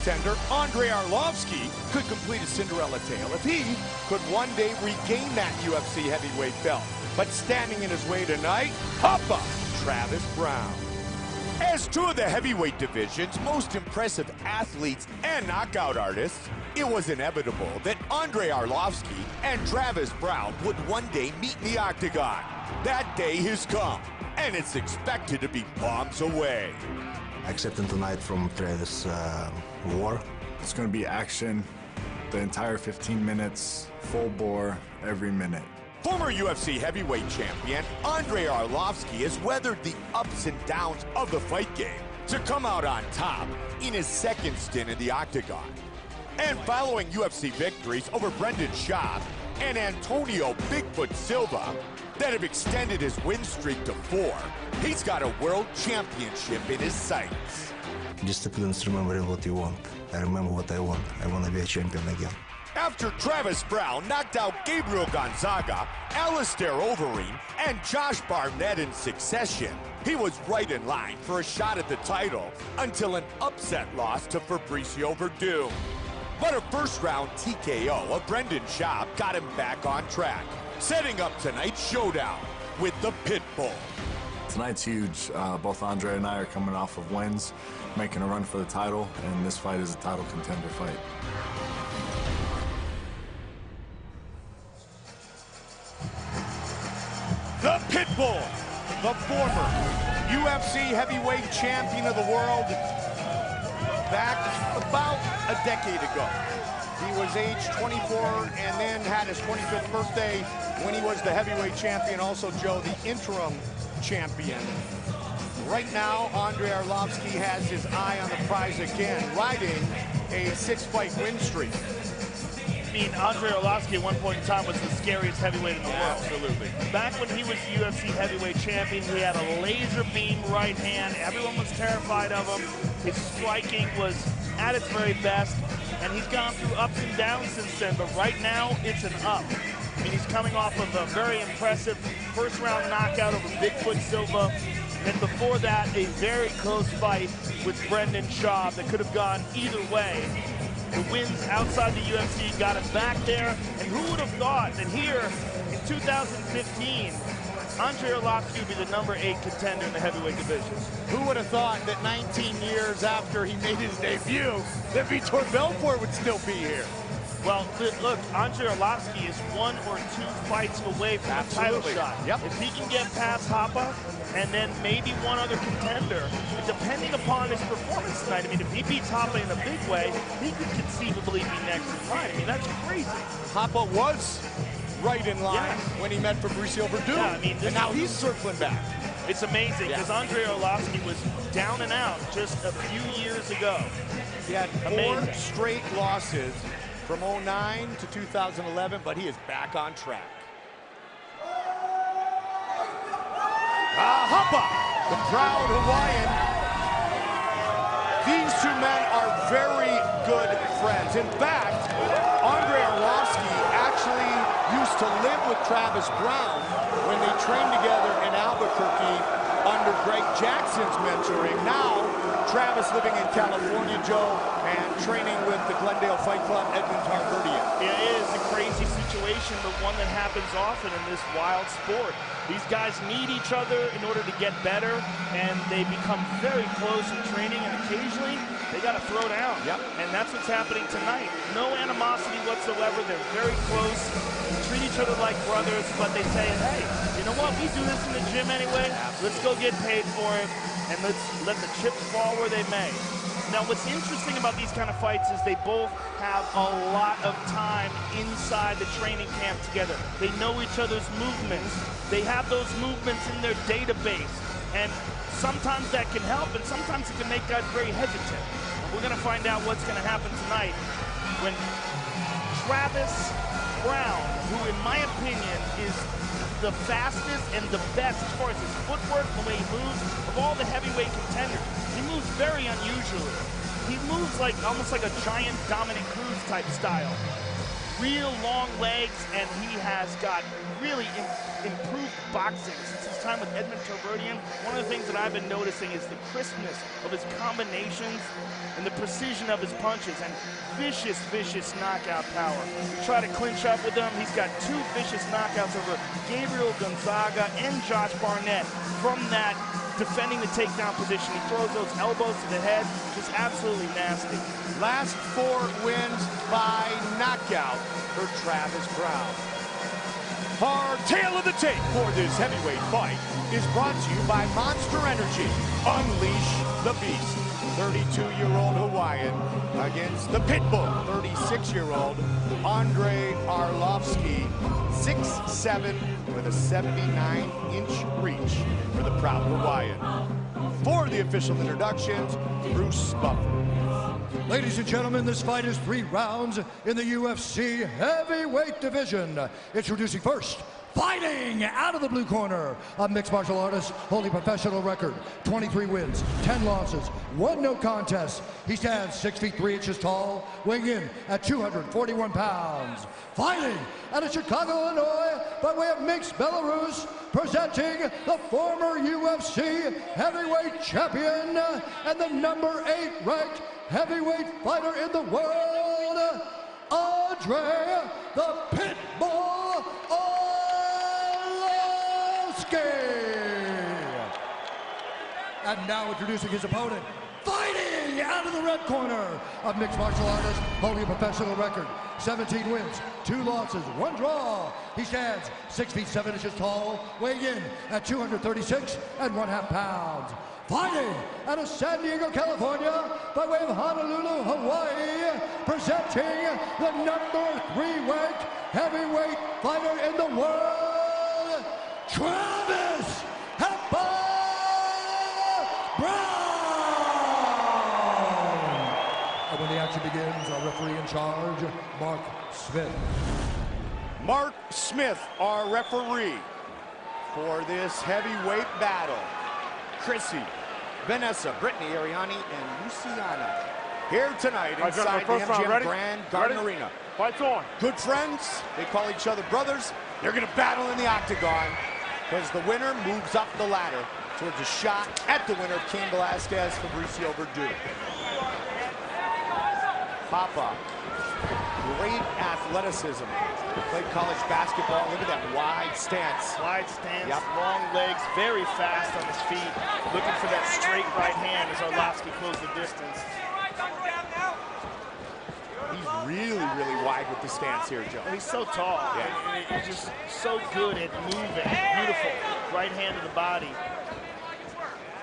contender Andrei Arlovski could complete a Cinderella tale if he could one day regain that UFC heavyweight belt. But standing in his way tonight, Papa Travis Browne. As two of the heavyweight division's most impressive athletes and knockout artists, it was inevitable that Andrei Arlovski and Travis Browne would one day meet in the octagon. That day has come, and it's expected to be bombs away. Accepting tonight from Travis war. It's going to be action the entire 15 minutes, full bore every minute. Former UFC heavyweight champion Andrei Arlovski has weathered the ups and downs of the fight game to come out on top in his second stint in the octagon. And following UFC victories over Brendan Schaub and Antonio Bigfoot Silva that have extended his win streak to 4, he's got a world championship in his sights. Discipline is remembering what you want. I remember what I want. I want to be a champion again. After Travis Browne knocked out Gabriel Gonzaga, Alistair Overeem, and Josh Barnett in succession, he was right in line for a shot at the title until an upset loss to Fabricio Verdum. But a first-round TKO of Brendan Schaub got him back on track, setting up tonight's showdown with the Pitbull. Tonight's huge. Both Andrei and I are coming off of wins, making a run for the title, and this fight is a title contender fight. The Pitbull, the former UFC heavyweight champion of the world, back about a decade ago. He was age 24 and then had his 25th birthday when he was the heavyweight champion. Also, Joe, the interim champion. Right now, Andrei Arlovski has his eye on the prize again, riding a 6-fight win streak. I mean, Andrei Arlovski at one point in time was the scariest heavyweight in the world. Absolutely. Back when he was UFC heavyweight champion, he had a laser beam right hand. Everyone was terrified of him. His striking was at its very best, and he's gone through ups and downs since then, but right now, it's an up. I mean, he's coming off of a very impressive first-round knockout over Bigfoot Silva, and before that, a very close fight with Brendan Schaub that could have gone either way. The wins outside the UFC got him back there, and who would have thought that here in 2015, Andrei Arlovski would be the #8 contender in the heavyweight division? Who would have thought that 19 years after he made his debut, that Vitor Belfort would still be here? Well, look, Andrei Arlovski is 1 or 2 fights away from a title shot. Yep. If he can get past Hapa and then maybe one other contender, depending upon his performance tonight, I mean, if he beats Hapa in a big way, he could conceivably be next in line. I mean, that's crazy. Hapa was right in line when he met Fabricio Verdum, Yeah, I mean, and now he's circling back. It's amazing because Andrei Arlovski was down and out just a few years ago. He had 4 straight losses from 2009 to 2011, but he is back on track. Hapa, the proud Hawaiian. These two men are very good friends. In fact, Andrei Arlovski actually used to live with Travis Browne when they trained together in Albuquerque under Greg Jackson's mentoring. Now, Travis living in California, Joe, and training with the Glendale Fight Club, Edmund Tarverdian. It is a crazy situation, but one that happens often in this wild sport. These guys need each other in order to get better, and they become very close in training, and occasionally they got to throw down. Yep. And that's what's happening tonight. No animosity whatsoever. They're very close. They treat each other like brothers, but they say, hey, you know what? We do this in the gym anyway. Let's go get paid for it, and let's let the chips fall where they may. Now, what's interesting about these kind of fights is they both have a lot of time inside the training camp together. They know each other's movements. They have those movements in their database. And sometimes that can help, and sometimes it can make guys very hesitant. And we're going to find out what's going to happen tonight when Travis Browne, who in my opinion is the fastest and the best as far as his footwork, the way he moves, of all the heavyweight contenders. He moves very unusually. He moves like almost like a giant Dominic Cruz type style. real long legs, and he has got really improved boxing since his time with Edmund Tarverdian. One of the things that I've been noticing is the crispness of his combinations and the precision of his punches, and vicious, vicious knockout power. You try to clinch up with him, he's got 2 vicious knockouts over Gabriel Gonzaga and Josh Barnett from that defending the takedown position. He throws those elbows to the head, just absolutely nasty. Last 4 wins by knockout for Travis Browne. Our tale of the tape for this heavyweight fight is brought to you by Monster Energy. Unleash the beast. 32-year-old Hawaiian against the Pitbull, 36-year-old Andrei Arlovski, 6'7", with a 79-inch reach for the proud Hawaiian. For the official introductions, Bruce Buffer. Ladies and gentlemen, this fight is 3 rounds in the UFC heavyweight division. Introducing first, fighting out of the blue corner, a mixed martial artist holding professional record, 23 wins, 10 losses, 1 no contest. He stands 6 feet 3 inches tall, weighing in at 241 pounds. Fighting out of Chicago, Illinois, by way of Minsk, Belarus, presenting the former UFC heavyweight champion and the number 8 ranked heavyweight fighter in the world, Andrei the Pitbull Arlovski. And now introducing his opponent, fighting out of the red corner, a mixed martial artist holding a professional record, 17 wins, 2 losses, 1 draw. He stands 6 feet 7 inches tall, weighing in at 236 1/2 pounds. Fighting out of San Diego, California, by way of Honolulu, Hawaii, presenting the number 3 ranked heavyweight fighter in the world, Travis Browne. And when the action begins, our referee in charge, Mark Smith. Mark Smith, our referee for this heavyweight battle. Chrissy, Vanessa, Brittany, Ariani, and Luciana here tonight inside the MGM Grand Garden Arena. Fight's on. Good friends, they call each other brothers. They're gonna battle in the octagon because the winner moves up the ladder towards a shot at the winner, Cain Velasquez, Fabricio Verdun. Papa, great athleticism. Played college basketball. Look at that wide stance. Wide stance, Yep. long legs, very fast on his feet. Looking for that straight right hand as Arlovski closed the distance. He's really, really wide with the stance here, Joe. And he's so tall. Yeah. And he's just so good at moving. Beautiful. Right hand to the body.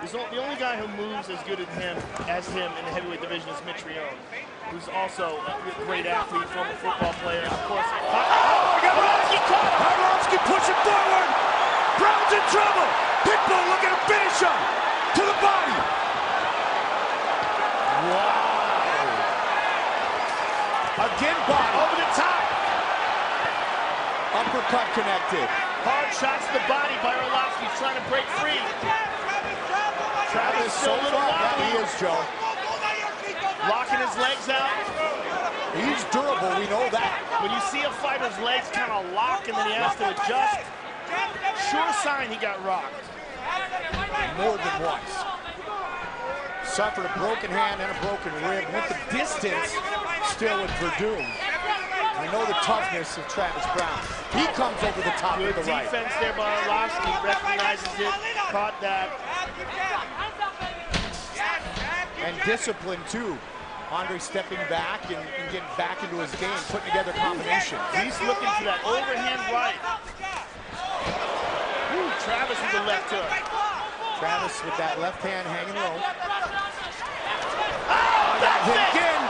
The only guy who moves as good as him in the heavyweight division is Mitch Rione, who's also a great athlete, former football player. Of course, Arlovski pushing forward. Browne's in trouble. Pitbull looking to finish him to the body. Wow. Again, body over the top. Uppercut connected. hard shots to the body by Arlovski, trying to break free. Travis so far, yeah, he is, Joe. Locking his legs out. He's durable, we know that. When you see a fighter's legs kind of lock and then he has to adjust, sure sign he got rocked. More than once. Suffered a broken hand and a broken rib. With the distance, still with Verdun. I know the toughness of Travis Browne. He comes over the top with the right. Good defense there by Arlovski, recognizes it, caught that. And discipline, too. Andrei stepping back and getting back into his game, putting together combinations. He's looking for that overhand right. Ooh, Travis with the left hook. Travis with that left hand hanging low. Oh, that's Hit it! again.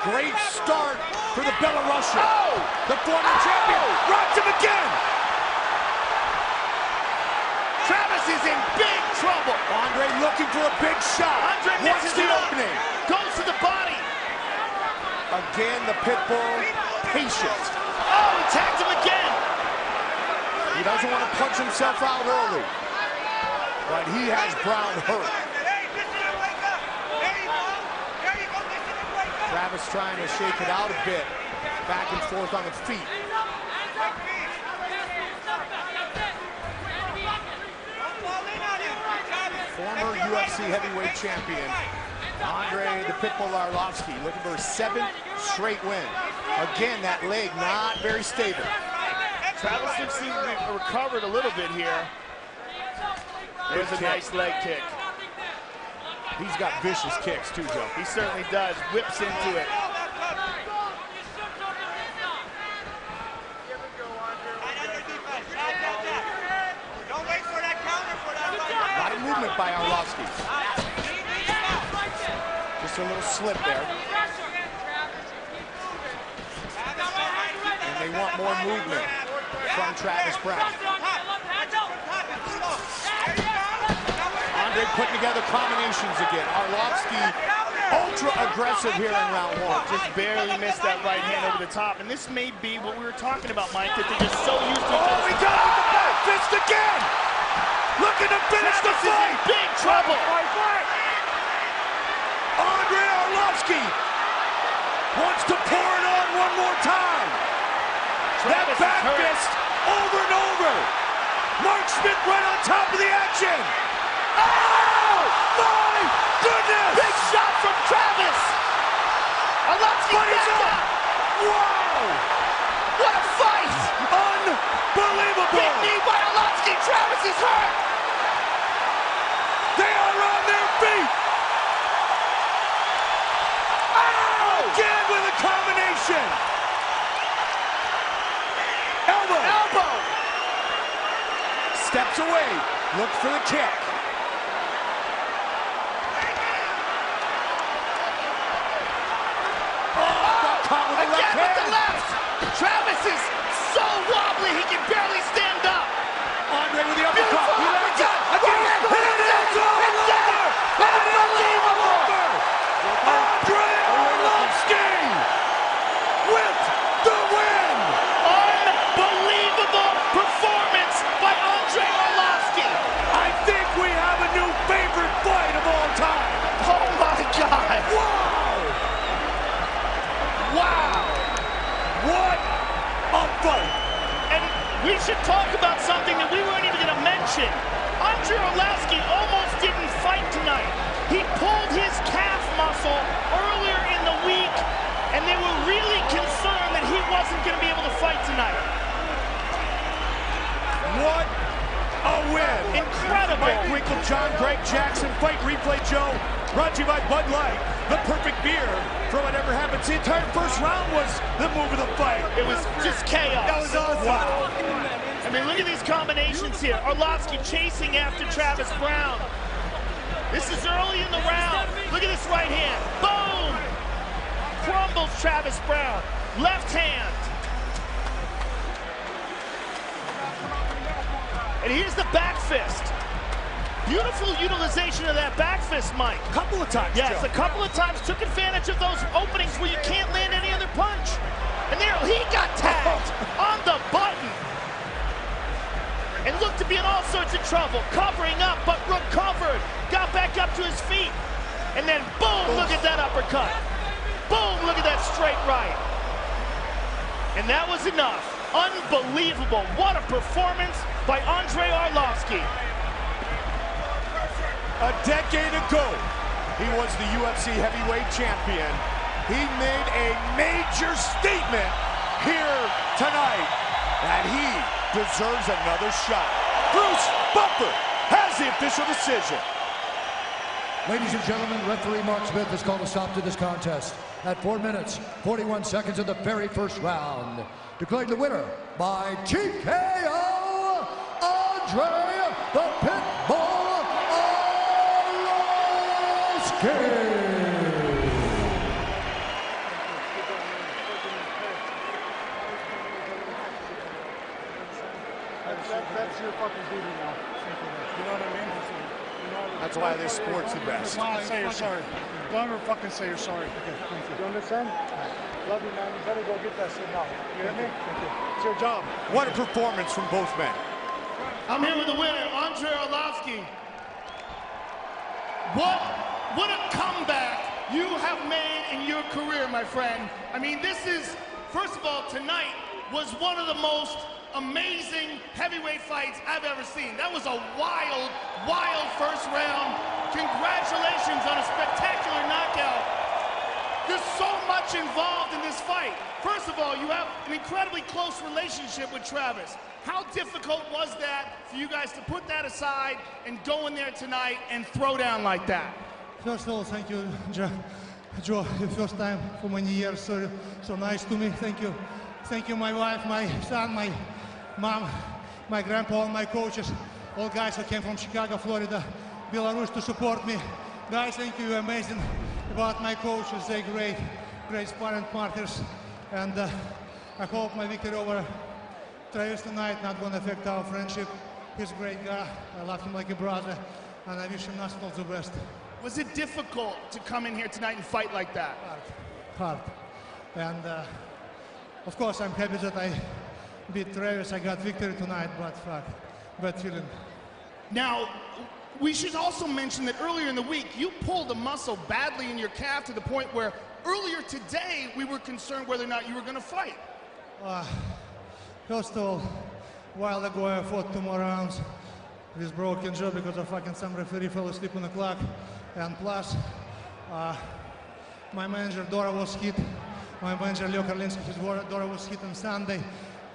Great start for the Belarusian. Oh! The former champion. Rocked him again. Travis is in big trouble. Andrei looking for a big shot. Andrei What's misses the it. opening? Goes to the body. Again, the Pitbull, patient. Oh, he tagged him again. He doesn't want to punch himself out early. But he has Browne hurt. Travis Travis trying to shake it out a bit. Back and forth on the feet. Former UFC heavyweight champion, Andrei the Pitbull Arlovski, looking for a 7th straight win. Again, that leg not very stable. Travis looks to be recovered a little bit here. There's a nice leg kick. He's got vicious kicks too, Joe. He certainly does. Whips into it. A lot of movement by Arlovski. Just a little slip there. And they want more movement from Travis Browne. Andrei putting together combinations again. Arlovski ultra aggressive here in round 1. Just barely missed that right hand over the top. And this may be what we were talking about, Mike, that they're just so used to each other's he got it with the back fist again! Looking to finish the fight! Travis is in big trouble! Andrei Arlovski wants to pour it on one more time. Travis that back fist over and over. Mark Smith right on top of the action. Oh my goodness! Big shot from Travis! Arlovski back up! Wow! What a fight! Unbelievable! Big knee by Arlovski! Travis is hurt! They are on their feet! Oh! Again with a combination! Elbow! Steps away, looks for the kick. Again with the left! Travis is so wobbly he can barely stand up! Andrei with the uppercut. Beautiful uppercut! Again! It's over! Unbelievable! Andrei Arlovski with the win! Unbelievable performance by Andrei Arlovski! I think we have a new favorite fight of all time! Oh my God! Wow! Wow! What a fight! And we should talk about something that we weren't even going to mention. Andrei Arlovski almost didn't fight tonight. He pulled his calf muscle earlier in the week, and they were really concerned that he wasn't going to be able to fight tonight. What a win! Incredible! Mike Winkle, John, Greg Jackson, Fight Replay Joe, brought to you by Bud Light, the perfect beer for whatever happens. The entire first round was the move of the fight. It was just chaos. That was awesome. Wow. I mean, look at these combinations here. Arlovski chasing after Travis Browne. This is early in the round. Look at this right hand. Boom! Crumbles Travis Browne. Left hand. And here's the back fist. Beautiful utilization of that back fist, Mike. Couple of times, Yes, Joe. a couple of times. Took advantage of those openings where you can't land any other punch. And there, he got tagged on the button. And looked to be in all sorts of trouble. Covering up, but recovered. Got back up to his feet. And then, boom, look at that uppercut. Boom, look at that straight right. And that was enough. Unbelievable. What a performance by Andrei Arlovski. A decade ago, he was the UFC heavyweight champion. He made a major statement here tonight that he deserves another shot. Bruce Buffer has the official decision. Ladies and gentlemen, referee Mark Smith has called a stop to this contest at 4 minutes, 41 seconds of the very first round. Declared the winner by TKO, Andrei the Pitbull Arlovski. That's your fucking duty now. You know what I mean? That's why this sport's the best. Say you're sorry. Don't ever fucking say you're sorry. Okay, thank you. You understand? Love you, man. You better go get that shit now. You hear me? Thank you. It's your job. What a performance from both men. I'm here with the winner, Andrei Arlovski. What a comeback. you have made in your career, my friend. I mean, this is, first of all, tonight was one of the most amazing heavyweight fights I've ever seen. That was a wild, wild first round. Congratulations on a spectacular knockout. There's so much involved in this fight. First of all, you have an incredibly close relationship with Travis. How difficult was that for you guys to put that aside and go in there tonight and throw down like that? First of all, thank you, Joe. First time for many years, so nice to me. Thank you. Thank you, my wife, my son, my mom, my grandpa, all my coaches, all guys who came from Chicago, Florida, Belarus to support me. Guys, thank you, amazing. About my coaches, they're great sparring partners. And I hope my victory over Travis tonight not going to affect our friendship. He's a great guy. I love him like a brother, and I wish him nothing but the best. Was it difficult to come in here tonight and fight like that? Hard. And of course, I'm happy that I beat Travis. I got victory tonight, but fuck, bad feeling. Now, we should also mention that earlier in the week, you pulled a muscle badly in your calf to the point where earlier today, we were concerned whether or not you were going to fight. First of all, a while ago, I fought 2 more rounds with broken jaw because of fucking some referee fell asleep on the clock. And plus, my manager, Dora, was hit. My manager, Leo Karlinski, his Dora was hit on Sunday,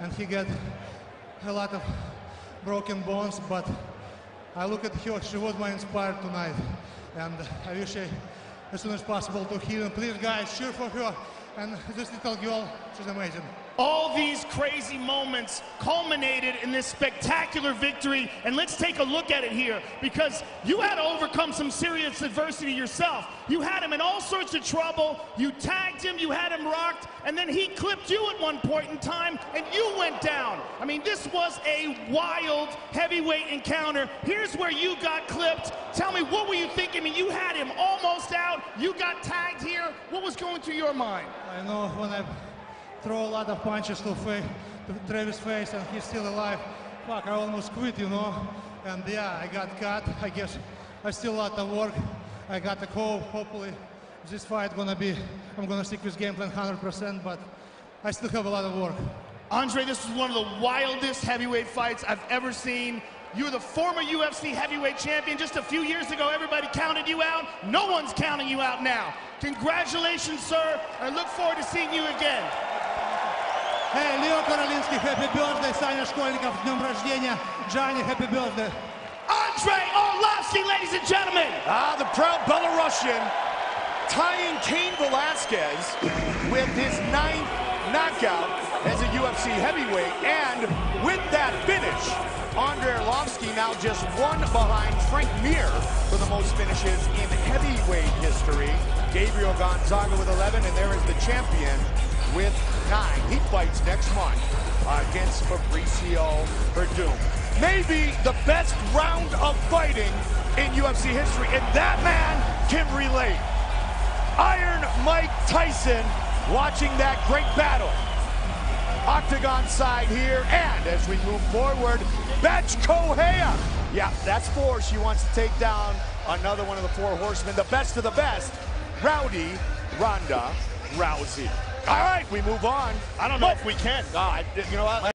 and he got a lot of broken bones, but I look at her, she was my inspired tonight, and I wish as soon as possible to heal. And please, guys, cheer for her, and this little girl, she's amazing. All these crazy moments culminated in this spectacular victory, and let's take a look at it here, because you had to overcome some serious adversity yourself. You had him in all sorts of trouble, you tagged him, you had him rocked, and then he clipped you at one point in time, and you went down. I mean, this was a wild heavyweight encounter. Here's where you got clipped. Tell me, what were you thinking? I mean, you had him almost out, you got tagged here. What was going through your mind? I know when I throw a lot of punches to Travis' face and he's still alive. Fuck, I almost quit, you know. And yeah, I got cut. I guess I still a lot of work. I got a call. Hopefully this fight I'm gonna stick with game plan 100%, but I still have a lot of work. Andrei, this was one of the wildest heavyweight fights I've ever seen. You're the former UFC heavyweight champion. Just a few years ago, everybody counted you out. No one's counting you out now. Congratulations, sir. I look forward to seeing you again. Hey, Leo Karlinski, happy birthday, Саня Школьников, с днем рождения, Johnny, happy birthday. Andrei Arlovski, ladies and gentlemen. The proud Belarusian tying Cain Velasquez with his 9th knockout as a UFC heavyweight, and with that finish, Andrei Arlovski now just 1 behind Frank Mir for the most finishes in heavyweight history. Gabriel Gonzaga with 11, and there is the champion with 9. He fights next month against Fabricio Verdum. Maybe the best round of fighting in UFC history, and that man can relate. Iron Mike Tyson watching that great battle. Octagon side here, and as we move forward, Betch Kohea. Yeah, that's 4. She wants to take down another one of the 4 horsemen, the best of the best, Rowdy Ronda Rousey. All right, we move on. I don't know if we can. You know what?